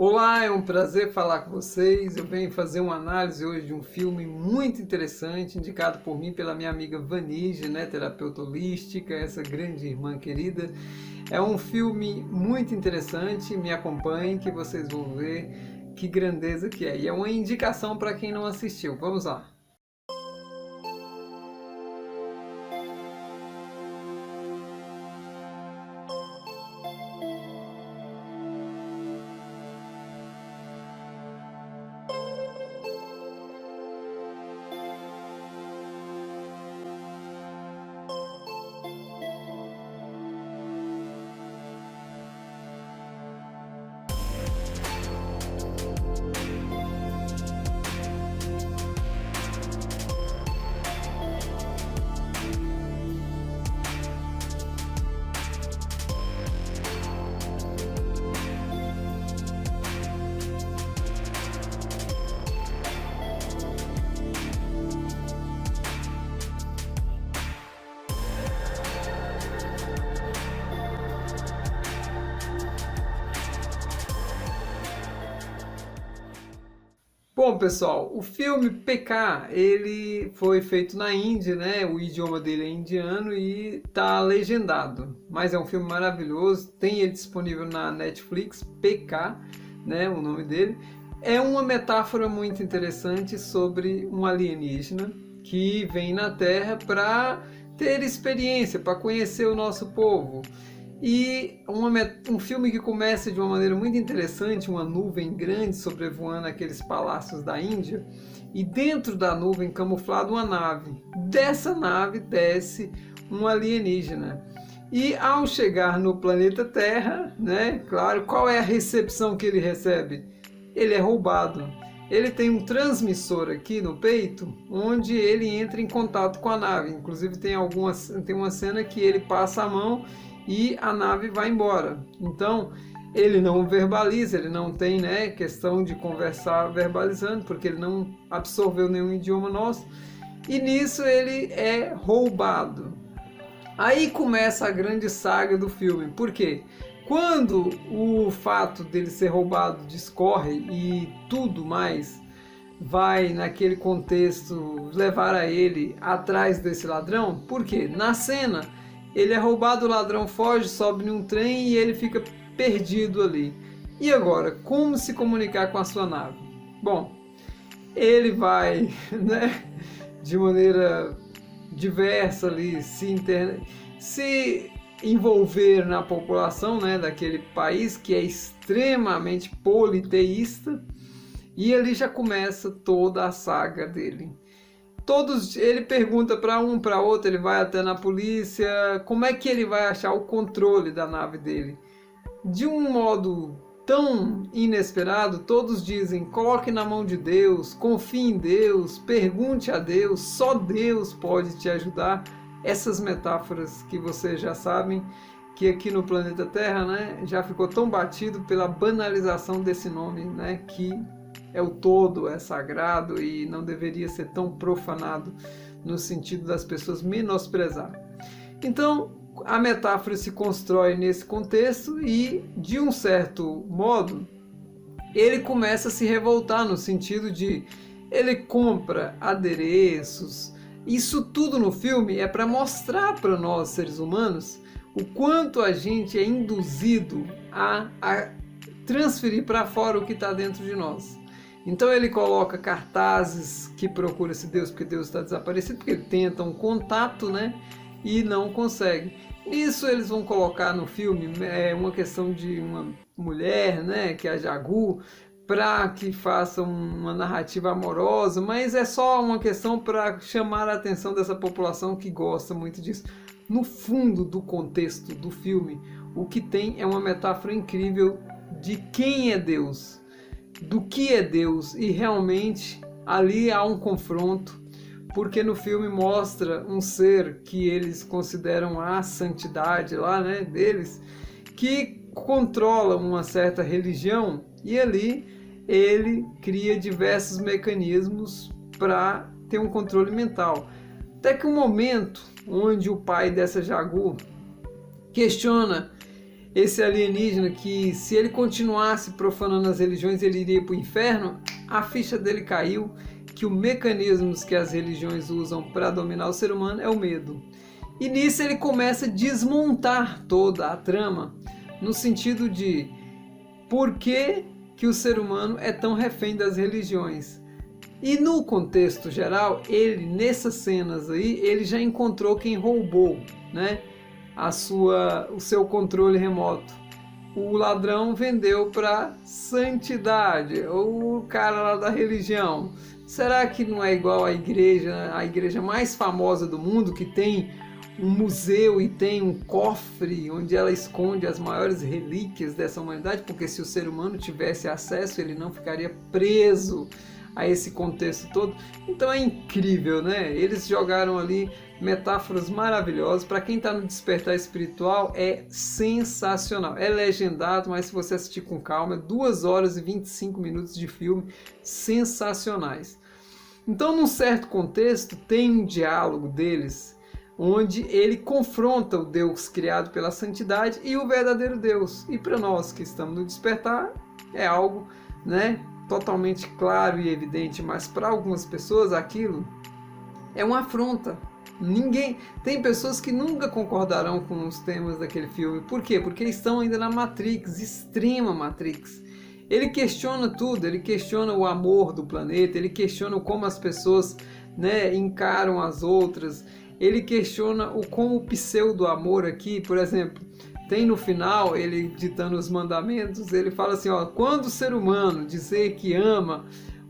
Olá, é um prazer falar com vocês. Eu venho fazer uma análise hoje de um filme muito interessante, indicado por mim pela minha amiga Vanige, né, terapeuta holística, essa grande irmã querida. É um filme muito interessante, me acompanhem que vocês vão ver que grandeza que é. E é uma indicação para quem não assistiu. Vamos lá. Bom, pessoal, o filme PK, ele foi feito na Índia, né? O idioma dele é indiano e tá legendado. Mas é um filme maravilhoso, tem ele disponível na Netflix, PK, né? O nome dele. É uma metáfora muito interessante sobre um alienígena que vem na Terra para ter experiência, para conhecer o nosso povo. E um filme que começa de uma maneira muito interessante, uma nuvem grande sobrevoando aqueles palácios da Índia, e dentro da nuvem camuflada uma nave. Dessa nave desce um alienígena. E ao chegar no planeta Terra, né, claro, qual é a recepção que ele recebe? Ele é roubado. Ele tem um transmissor aqui no peito, onde ele entra em contato com a nave. Inclusive tem uma cena que ele passa a mão e a nave vai embora. Então ele não verbaliza, ele não tem, né, questão de conversar verbalizando, porque ele não absorveu nenhum idioma nosso. E nisso ele é roubado. Aí começa a grande saga do filme. Por quê? Quando o fato dele ser roubado discorre e tudo mais vai naquele contexto levar a ele atrás desse ladrão, por quê? Na cena ele é roubado, o ladrão foge, sobe num trem e ele fica perdido ali. E agora, como se comunicar com a sua nave? Bom, ele vai, né, de maneira diversa ali, se envolver na população, né, daquele país que é extremamente politeísta, e ali já começa toda a saga dele. Ele pergunta para um, para outro, ele vai até na polícia, como é que ele vai achar o controle da nave dele? De um modo tão inesperado, todos dizem, coloque na mão de Deus, confie em Deus, pergunte a Deus, só Deus pode te ajudar. Essas metáforas que vocês já sabem, que aqui no planeta Terra, né, já ficou tão batido pela banalização desse nome, né, que é o todo, é sagrado e não deveria ser tão profanado no sentido das pessoas menosprezar. Então, a metáfora se constrói nesse contexto e, de um certo modo, ele começa a se revoltar no sentido de ele compra adereços. Isso tudo no filme é para mostrar para nós, seres humanos, o quanto a gente é induzido a transferir para fora o que está dentro de nós. Então ele coloca cartazes que procura esse Deus porque Deus está desaparecido, porque ele tenta um contato, né, e não consegue. Isso eles vão colocar no filme uma questão de uma mulher, né, que é a Jagu, para que faça uma narrativa amorosa, mas é só uma questão para chamar a atenção dessa população que gosta muito disso. No fundo do contexto do filme, o que tem é uma metáfora incrível de quem é Deus, do que é Deus, e realmente ali há um confronto, porque no filme mostra um ser que eles consideram a santidade lá, né, deles, que controla uma certa religião, e ali ele cria diversos mecanismos para ter um controle mental. Até que um momento onde o pai dessa Jagu questiona esse alienígena que, se ele continuasse profanando as religiões, ele iria para o inferno, a ficha dele caiu, que o mecanismo que as religiões usam para dominar o ser humano é o medo. E nisso ele começa a desmontar toda a trama, no sentido de por que o ser humano é tão refém das religiões. E no contexto geral, ele, nessas cenas aí, ele já encontrou quem roubou, né, o seu controle remoto. O ladrão vendeu para santidade, ou o cara lá da religião. Será que não é igual a igreja mais famosa do mundo, que tem um museu e tem um cofre onde ela esconde as maiores relíquias dessa humanidade? Porque se o ser humano tivesse acesso, ele não ficaria preso a esse contexto todo. Então é incrível, né? Eles jogaram ali metáforas maravilhosas. Para quem está no despertar espiritual, é sensacional. É legendado, mas se você assistir com calma, 2 horas e 25 minutos de filme sensacionais. Então, num certo contexto, tem um diálogo deles, onde ele confronta o Deus criado pela santidade e o verdadeiro Deus. E para nós que estamos no despertar, é algo, né, totalmente claro e evidente, mas para algumas pessoas aquilo é uma afronta. Tem pessoas que nunca concordarão com os temas daquele filme. Por quê? Porque estão ainda na Matrix, extrema Matrix. Ele questiona tudo, ele questiona o amor do planeta, ele questiona como as pessoas, né, encaram as outras, ele questiona como o pseudo-amor aqui, por exemplo, tem no final, ele ditando os mandamentos, ele fala assim, ó, quando o ser humano dizer que ama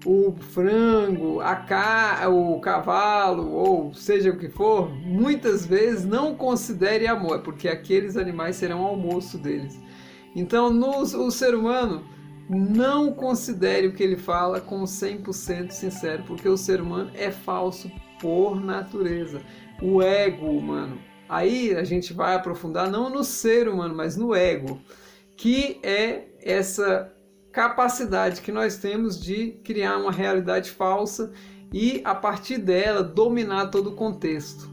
o frango, o cavalo, ou seja o que for, muitas vezes não considere amor, porque aqueles animais serão almoço deles. Então, o ser humano não considere o que ele fala como 100% sincero, porque o ser humano é falso por natureza. O ego humano. Aí a gente vai aprofundar não no ser humano, mas no ego, que é essa capacidade que nós temos de criar uma realidade falsa e, a partir dela, dominar todo o contexto.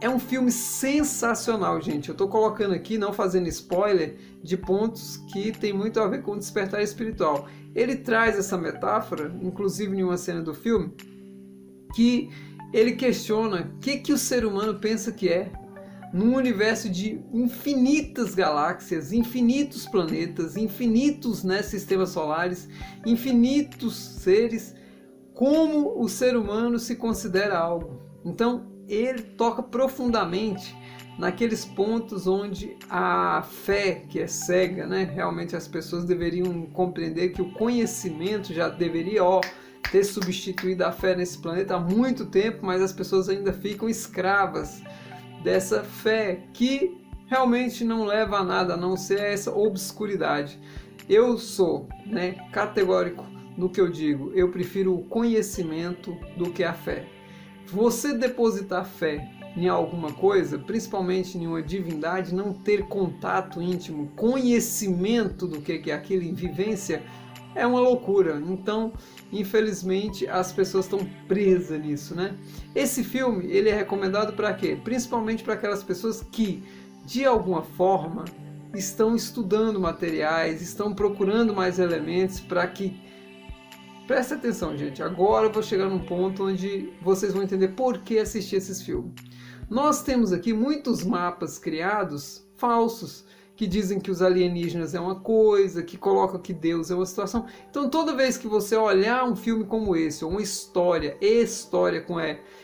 É um filme sensacional, gente. Eu estou colocando aqui, não fazendo spoiler, de pontos que tem muito a ver com o despertar espiritual. Ele traz essa metáfora, inclusive em uma cena do filme, que ele questiona o que o ser humano pensa que é. Num universo de infinitas galáxias, infinitos planetas, infinitos, né, sistemas solares, infinitos seres, como o ser humano se considera algo. Então, ele toca profundamente naqueles pontos onde a fé, que é cega, né, realmente as pessoas deveriam compreender que o conhecimento já deveria ter substituído a fé nesse planeta há muito tempo, mas as pessoas ainda ficam escravas dessa fé que realmente não leva a nada a não ser essa obscuridade. Eu sou, né, categórico no que eu digo. Eu prefiro o conhecimento do que a fé. Você depositar fé em alguma coisa, principalmente em uma divindade, não ter contato íntimo, conhecimento do que é aquilo em vivência, é uma loucura. Então, infelizmente, as pessoas estão presas nisso, né? Esse filme, ele é recomendado para quê? Principalmente para aquelas pessoas que, de alguma forma, estão estudando materiais, estão procurando mais elementos para que... Presta atenção, gente. Agora eu vou chegar num ponto onde vocês vão entender por que assistir esses filmes. Nós temos aqui muitos mapas criados falsos, que dizem que os alienígenas é uma coisa, que colocam que Deus é uma situação. Então, toda vez que você olhar um filme como esse, ou uma história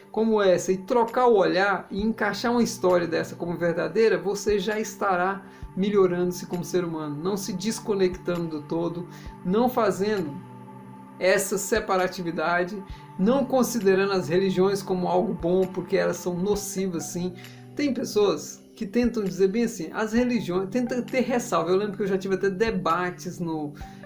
como essa, e trocar o olhar e encaixar uma história dessa como verdadeira, você já estará melhorando-se como ser humano, não se desconectando do todo, não fazendo essa separatividade, não considerando as religiões como algo bom, porque elas são nocivas, sim. Tem pessoas que tentam dizer bem assim, as religiões, tentam ter ressalva. Eu lembro que eu já tive até debates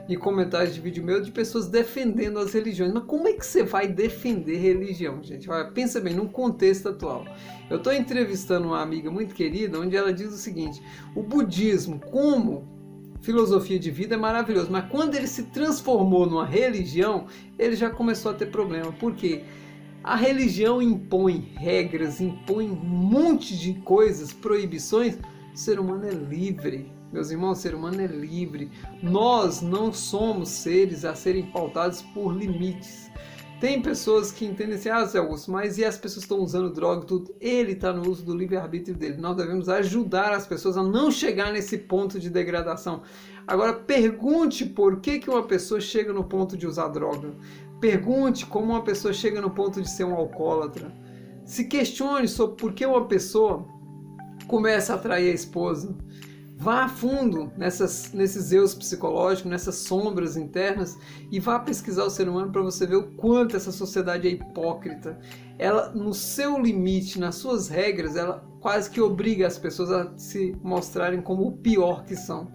em comentários de vídeo meu de pessoas defendendo as religiões. Mas como é que você vai defender religião, gente? Pensa bem, num contexto atual. Eu estou entrevistando uma amiga muito querida, onde ela diz o seguinte, o budismo como filosofia de vida é maravilhoso, mas quando ele se transformou numa religião, ele já começou a ter problema. Por quê? A religião impõe regras, impõe um monte de coisas, proibições. O ser humano é livre. Meus irmãos, o ser humano é livre. Nós não somos seres a serem pautados por limites. Tem pessoas que entendem assim, Zé Augusto, mas e as pessoas estão usando droga e tudo? Ele está no uso do livre-arbítrio dele. Nós devemos ajudar as pessoas a não chegar nesse ponto de degradação. Agora, pergunte por que uma pessoa chega no ponto de usar droga. Pergunte como uma pessoa chega no ponto de ser um alcoólatra. Se questione sobre por que uma pessoa começa a atrair a esposa. Vá a fundo nesses eus psicológicos, nessas sombras internas e vá pesquisar o ser humano para você ver o quanto essa sociedade é hipócrita. Ela, no seu limite, nas suas regras, ela quase que obriga as pessoas a se mostrarem como o pior que são.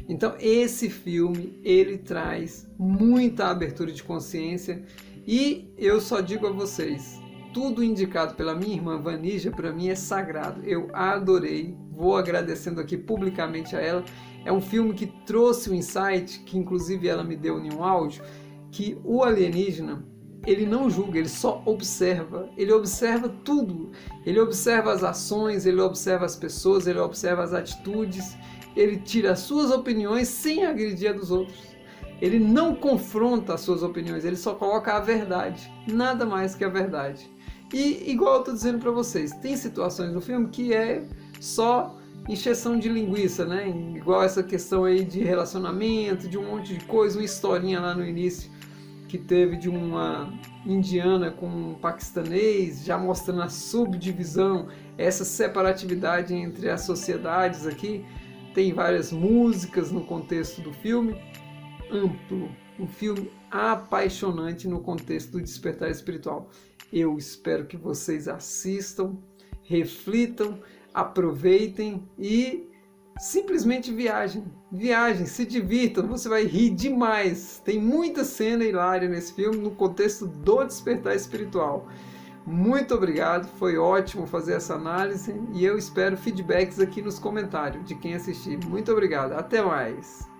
Então esse filme, ele traz muita abertura de consciência e eu só digo a vocês, tudo indicado pela minha irmã Vanija, para mim é sagrado. Eu adorei, vou agradecendo aqui publicamente a ela. É um filme que trouxe o insight, que inclusive ela me deu em um áudio, que o alienígena, ele não julga, ele só observa. Ele observa tudo. Ele observa as ações, ele observa as pessoas, ele observa as atitudes. Ele tira as suas opiniões sem agredir a dos outros. Ele não confronta as suas opiniões, ele só coloca a verdade. Nada mais que a verdade. E igual eu estou dizendo para vocês, tem situações no filme que é só encheção de linguiça, né? Igual essa questão aí de relacionamento, de um monte de coisa, uma historinha lá no início que teve de uma indiana com um paquistanês, já mostrando a subdivisão, essa separatividade entre as sociedades aqui. Tem várias músicas no contexto do filme, amplo, um filme apaixonante no contexto do despertar espiritual. Eu espero que vocês assistam, reflitam, aproveitem e simplesmente viajem, se divirtam, você vai rir demais. Tem muita cena hilária nesse filme no contexto do despertar espiritual. Muito obrigado, foi ótimo fazer essa análise e eu espero feedbacks aqui nos comentários de quem assistiu. Muito obrigado, até mais!